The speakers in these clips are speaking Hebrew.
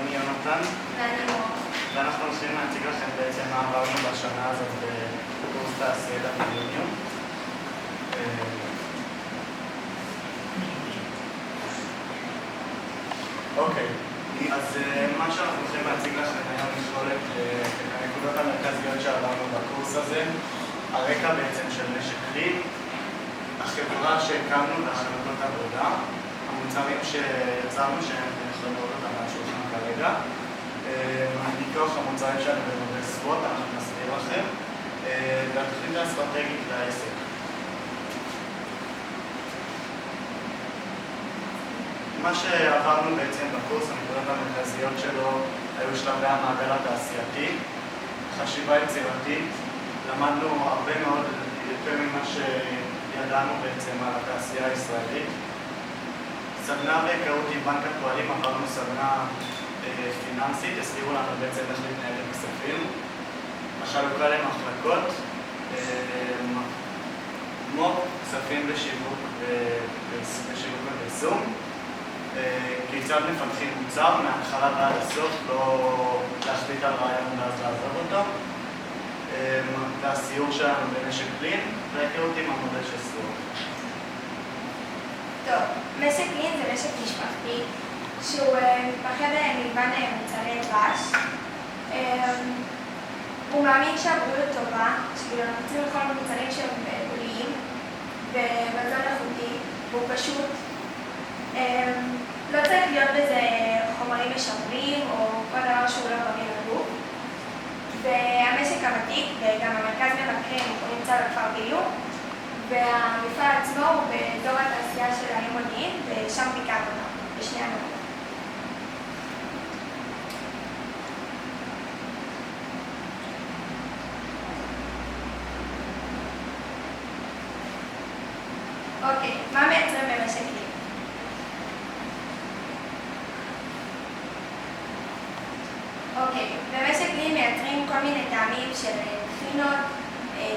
אני יונתן. ואני מור. ואנחנו הולכים להציג לכם בעצם מה עברנו בשנה הזאת בקורס תעשיית המיליניום. אוקיי, אז מה שאנחנו הולכים להציג לכם היום נכלול את הנקודות המרכזיות שעברנו בקורס הזה, הרקע בעצם של משק כלים, החברה שהקמנו והחלוקות עבודה, המוצרים שיצרנו שהם יכולים לראות אותם על השולחן כרגע, ניתוח המוצרים שלנו במודל סוואט, אנחנו נסביר לכם, והתוכנית האסטרטגית לעסק. מה שעברנו בעצם בקורס, הנקודות המרכזיות שלו היו שלבי המעגל התעשייתי, חשיבה יצירתית, למדנו הרבה מאוד יותר ממה שידענו בעצם על התעשייה הישראלית. סדנה בהיכרות עם בנק הפועלים, עברנו סדנה פיננסית, הסבירו לנו בעצם איך להתנהל עם כספים. החלוקה למחלקות, כמו כספים בשיווק ופרסום. כיצד מפתחים מוצר מההתחלה ועד הסוף, לא להחליט על רעיון ואז לעזוב אותו. והסיור שלנו במשק כלים, והיכרות עם המודל של סוואט. טוב, משק כלים זה משק משפחתי שהוא מתמחה במגוון מוצרי דבש. הוא מאמין שהבריאות טובה, שכאילו אנחנו צריכים לכל מוצרים שהם בריאים ומזון איכותי, והוא פשוט לא צריך להיות בזה חומרים משמרים או כל דבר שהוא לא בריא לגוף. והמשק הוותיק וגם המרכז מבקרים הוא נמצא בכפר בילו, והמפעל עצמו הוא באזור התעשייה של העיר מודיעין, ושם ביקרנו אותו, בשני המקומות. אוקיי, מה מייצרים במשק כלים? אוקיי, במשק כלים מייצרים כל מיני טעמים של טחינות,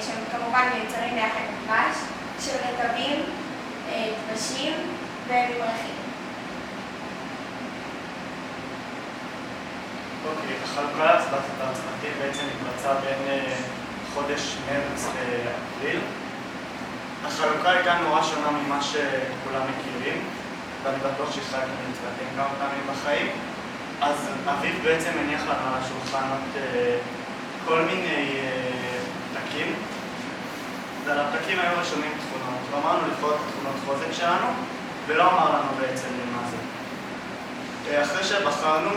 שהם כמובן מיוצרים ביחד עם דבש, של רטבים, דבשים וממרחים. אוקיי, החלוקה הצמתית בעצם התבצעה בין חודש מרץ לאפריל. החלוקה הייתה נורא שונה ממה שכולם מכירים, ואני בטוח שהשחקתם לצוותים כמה פעמים בחיים. אז אביב בעצם הניח לנו על השולחן כל מיני פתקים, ועל הפתקים היו רשומים תכונות. ואמרנו לבחור את התכונות חוזק שלנו, ולא אמר לנו בעצם למה זה. אחרי שבחרנו,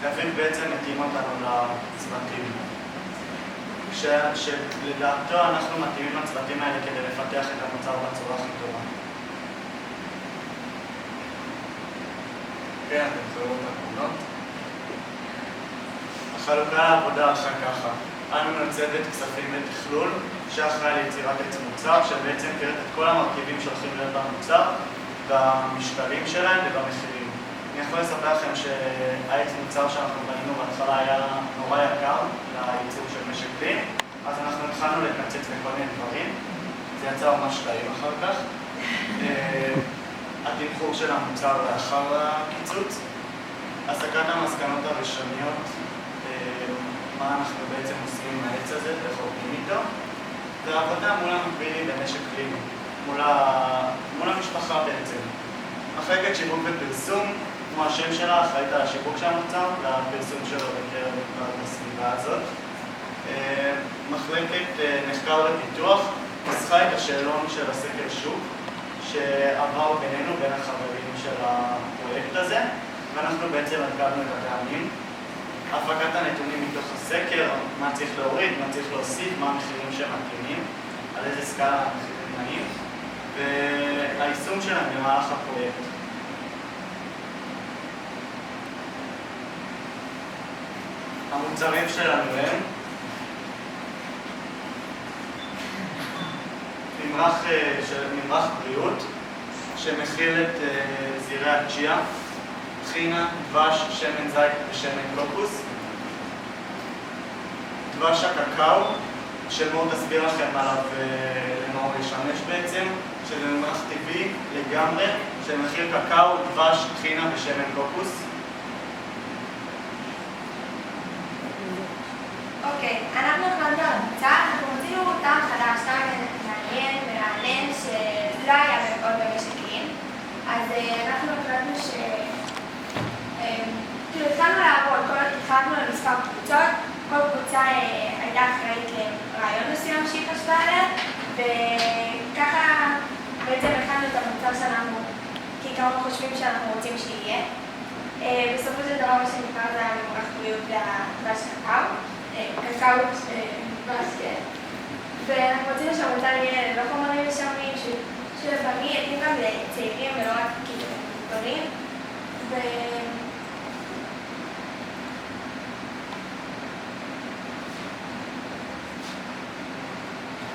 אביב בעצם מתאים אותנו לצוותים. שלדעתו אנחנו מתאימים לצוותים האלה כדי לפתח את המוצר בצורה הכי טובה. כן, אתם תראו את התמונות. החלוקה לעבודה ערכה ככה. אנו צוות כספים ותכלול, שאחראי ליצירת עץ מוצר, שבעצם פירט את כל המרכיבים שהולכים להיות במוצר, במשקלים שלהם ובמחירים. אני יכול לספר לכם שהעץ מוצר שאנחנו בנינו בהתחלה היה נורא יקר לייצור של משק כלים, אז אנחנו התחלנו להתנצץ בכל מיני דברים. זה יצא ממש טעים אחר כך. התמחור של המוצר לאחר הקיצוץ, הסקת המסקנות הראשוניות, מה אנחנו בעצם עושים עם העץ הזה, איך עובדים איתו, והעבודה מול המקבילים במשק כלים, מול המשפחה בעצם. מחלקת שיווק ופרסום, כמו השם שלה, אחראית על השיווק של המוצר והפרסום שלו בקרב הסביבה הזאת. מחלקת מחקר ופיתוח, ניסחה את השאלון של הסקר שוק, שעבר בינינו, בין החברים של הפרויקט הזה, ואנחנו בעצם הרכבנו את הטעמים. הפקת הנתונים מתוך הסקר, מה צריך להוריד, מה צריך להוסיף, מה המחירים שמתאימים, על איזה סקאלה המחירים נעים, והיישום שלהם במהלך הפרויקט. המוצרים שלנו הם ממרח בריאות, שמכיל את זירי הצ'יה, טחינה, דבש, שמן זית ושמן קוקוס. דבש הקקאו, שמור תסביר לכם עליו למה הוא ישמש בעצם, שזה ממרח טבעי לגמרי, שמכיל קקאו, דבש, טחינה ושמן קוקוס. אוקיי, אנחנו החלטנו על המוצר, אנחנו רצינו טעם חדש, טעם מעניין, מרענן, שלא היה מאוד במשק קלין. אז אנחנו החלטנו כאילו התחלנו לעבוד, התחלנו למספר קבוצות, כל קבוצה הייתה אחראית לרעיון מסוים שהיא חשבה עליה, וככה בעצם הכנו את המוצר שלנו כעיקרון חושבים שאנחנו רוצים שיהיה. בסופו של דבר מה שנקרא זה ממרח בריאות לדבש קקאו, קקאו דבש, כן. ואנחנו רוצים שהמוצר יהיה לא חומרים משמרים, שלפעמים יתאים גם לצעירים ולא רק כאילו גדולים.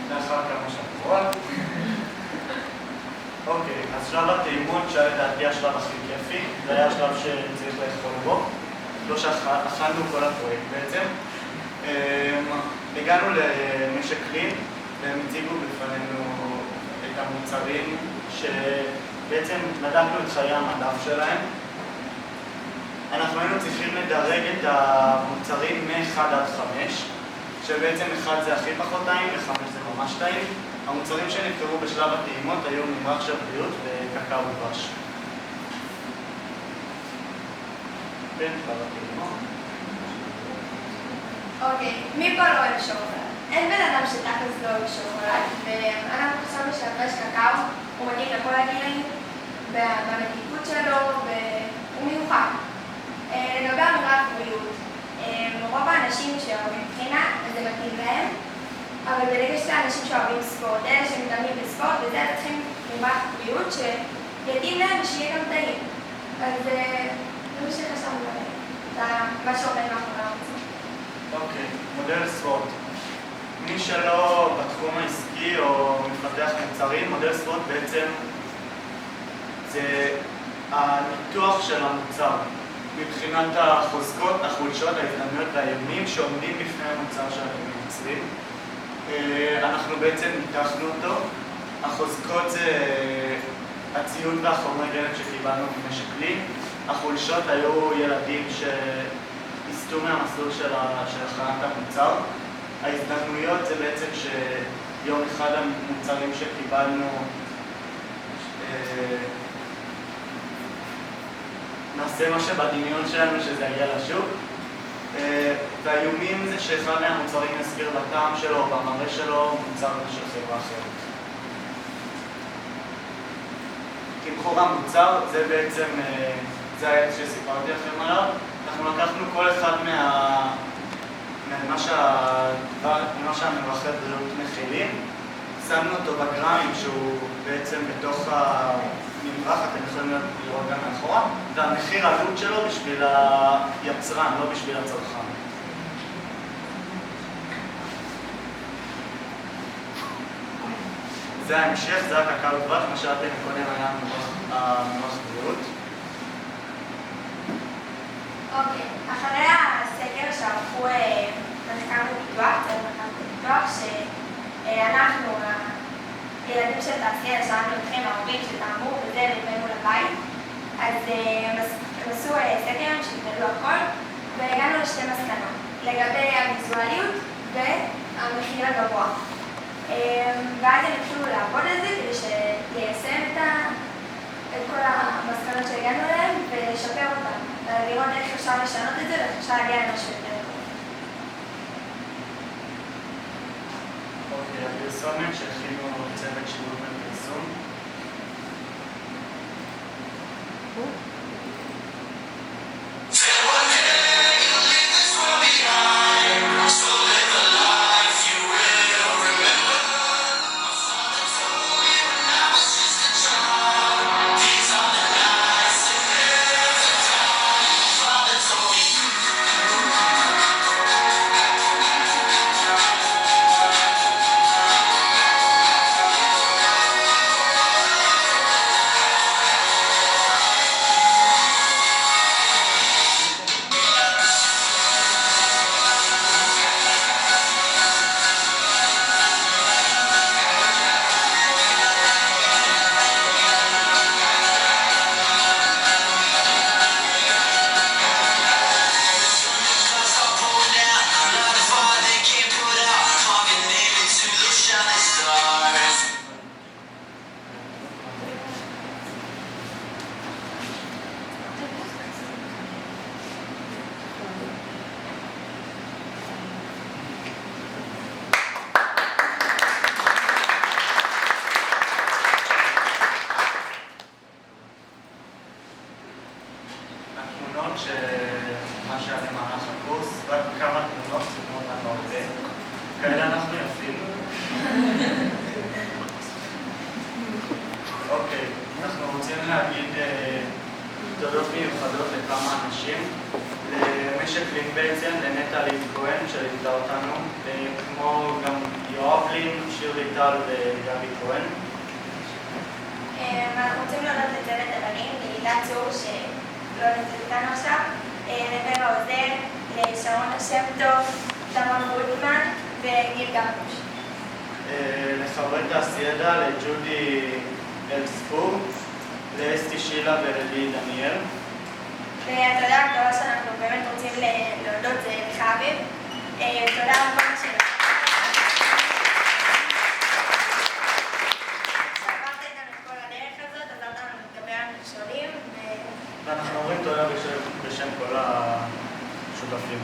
לאחר כמה שבועות. אוקיי, אז שלב הטעימות שהיה לדעתי השלב הכי כיפי, זה היה השלב שצריך לאכול בו, לא שאכלנו כל הפרויקט בעצם. הגענו למשק קלין והם הציגו בפנינו את המוצרים שבעצם בדקנו את חיי המדף שלהם. אנחנו היינו צריכים לדרג את המוצרים מ-1 עד 5, שבעצם 1 זה הכי פחות טעים ו-5 זה ממש טעים. המוצרים שנבחרו בשלב הטעימות היו ממרח של בריאות וקקאו דבש. בין שלב הטעימות. אוקיי, מי פה לא אוהב שוקולד? אין בן אדם שתכלס לא אוהב שוקולד, ואנחנו חשבנו שהדבש קקאו הוא מתאים לכל הגילאים, במתיקות שלו, והוא מיוחד. לגבי הממרח בריאות, רוב האנשים שאוהבים בחינה, אז זה מתאים להם, אבל ברגע שאלה אנשים שאוהבים ספורט, אלה שמתאמנים בספורט, וזה צריכים ממרח בריאות שיתאים להם ושיהיה גם טעים. אז זה מה שחשבנו עליהם, זה מה שעובד מאחורי המוצר. אוקיי, מודל ספורט. מי שלא בתחום העסקי או מפתח מוצרים, מודל ספורט בעצם זה הניתוח של המוצר מבחינת החוזקות, החולשות, ההזדמנויות והאיומים שעומדים בפני המוצר שאנחנו מייצרים. אנחנו בעצם ניתחנו אותו. החוזקות זה הציוד והחומרי גלם שקיבלנו ממשק קלין. החולשות היו ילדים שהסתו מהמסלול של הכנת המוצר. ההזדמנויות זה בעצם שיום אחד המוצרים שקיבלנו נעשה מה שבדמיון שלנו שזה יגיע לשוק. והאיומים זה שאחד מהמוצרים יסביר בטעם שלו או במראה שלו מוצר של חברה אחרת. תמחור המוצר זה בעצם, זה העץ שסיפרתי לכם עליו. אנחנו לקחנו כל אחד ממה שהממרחי בריאות מכילים, שמנו אותו בגרמים שהוא בעצם בתוך הממרח, אתם יכולים לראות גם מאחורה, והמחיר העלות שלו בשביל היצרן, לא בשביל הצרכן. זה ההמשך, זה הקקאו דבש, מה שאתם קודם היה ממרח בריאות. אוקיי, אחרי הסקר שערכו מחקר ופיתוח, שאנחנו, הילדים של תעשייה, שאלנו אתכם, ההורים שטעמו וזה והבאנו לבית, אז הם עשו סקר שהתגלו הכל, והגענו לשתי מסקנות, לגבי הוויזואליות והמחיר הגבוה. ואז הם התחילו לעבוד על זה כדי ליישם את כל המסקנות שהגענו אליהם ולשפר אותם, לראות איך אפשר לשנות את זה ואיך אפשר להגיע למשהו יותר טוב. אוקיי, הפרסומת שהכינו צוות שיווק ופרסום. שמה שהיה במהלך הקורס, רק כמה תמונות כמו אותנו הרבה. כאלה אנחנו יפים. אוקיי, אנחנו רוצים להגיד תודות מיוחדות לכמה אנשים. למשק לין בעצם, לנטע לין כהן שליוותה אותנו, כמו גם יואב לין, שירלי טל וגבי כהן. אנחנו רוצים להודות לצוות הבנים, ללילה צור שלא נמצאת איתנו עכשיו, לבר העוזר, לשרון השם טוב, תמר גוטמן וגיל גמוש. לחברי תעשיידע, לג'ודי אלספור, לאסתי שילה וללי דניאל. והתודה הגדולה שאנחנו באמת רוצים להודות זה לך אביב. תודה רבה שלך. שעברת איתנו את כל הדרך הזאת, עזרת לנו להתגבר על מכשולים. ואנחנו אומרים תודה בשם כל השותפים.